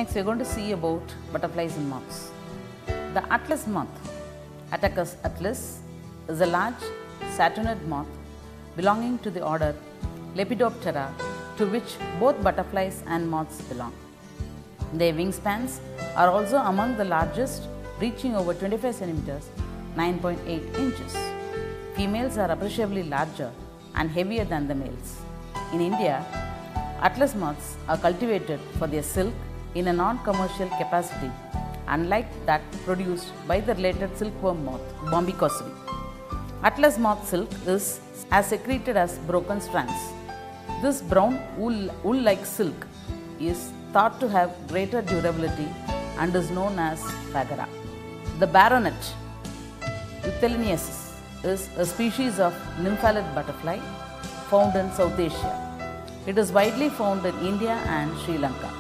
Next we are going to see about butterflies and moths. The Atlas moth, Attacus atlas, is a large saturnid moth belonging to the order Lepidoptera, to which both butterflies and moths belong. Their wingspans are also among the largest, reaching over 25 cm, 9.8 inches. Females are appreciably larger and heavier than the males. In India, Atlas moths are cultivated for their silk in a non-commercial capacity, unlike that produced by the related silkworm moth, Bombycosae. Atlas moth silk is as secreted as broken strands. This brown wool-like silk is thought to have greater durability and is known as phagara. The baronet Euthyleniensis is a species of nymphalid butterfly found in South Asia. It is widely found in India and Sri Lanka.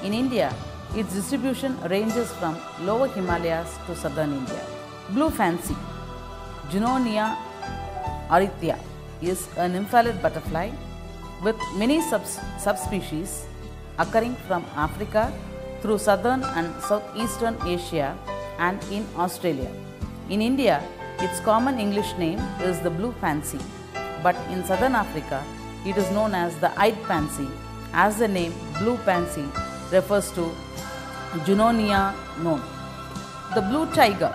In India, its distribution ranges from lower Himalayas to southern India. Blue fancy, Junonia aurithia, is a nymphalid butterfly with many subspecies occurring from Africa through southern and southeastern Asia and in Australia. In India, its common English name is the blue pansy, but in southern Africa, it is known as the eyed pansy, as the name blue pansy refers to Junonia known. The blue tiger,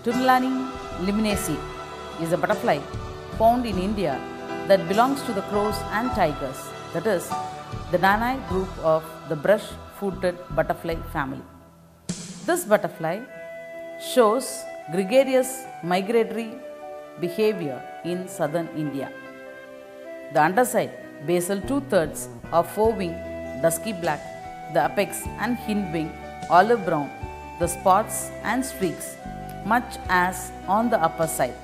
Turnulani liminaceae, is a butterfly found in India that belongs to the crows and tigers, that is, the Danae group of the brush-footed butterfly family. This butterfly shows gregarious migratory behavior in southern India. The underside, basal 2/3 of forewing dusky black, the apex and hindwing olive brown, the spots and streaks much as on the upper side.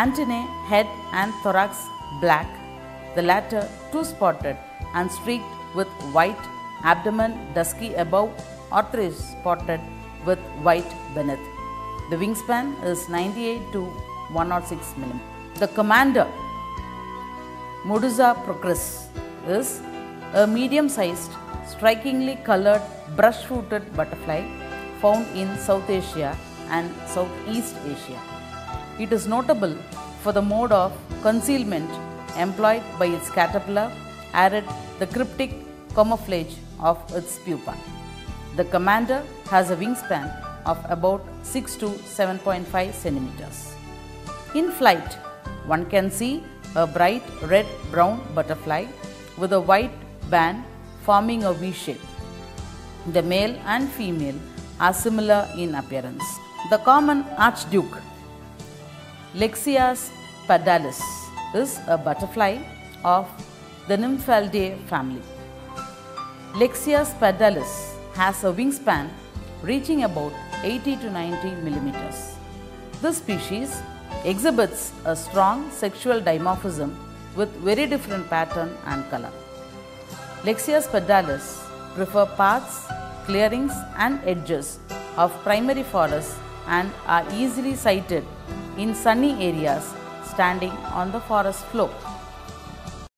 Antennae, head and thorax black, the latter two-spotted and streaked with white, abdomen dusky above or three-spotted with white beneath. The wingspan is 98 to 106 mm. The commander, Modusa procris, is a medium-sized, strikingly colored brush-footed butterfly found in South Asia and Southeast Asia. It is notable for the mode of concealment employed by its caterpillar, arid the cryptic camouflage of its pupa. The commander has a wingspan of about 6 to 7.5 centimeters. In flight, one can see a bright red-brown butterfly with a white band forming a V shape. The male and female are similar in appearance. The common archduke, Lexia spadalis, is a butterfly of the Nymphalidae family. Lexia spadalis has a wingspan reaching about 80 to 90 millimeters. This species exhibits a strong sexual dimorphism with very different pattern and color. Lexia spadalis prefer paths, clearings and edges of primary forests and are easily sighted in sunny areas standing on the forest floor.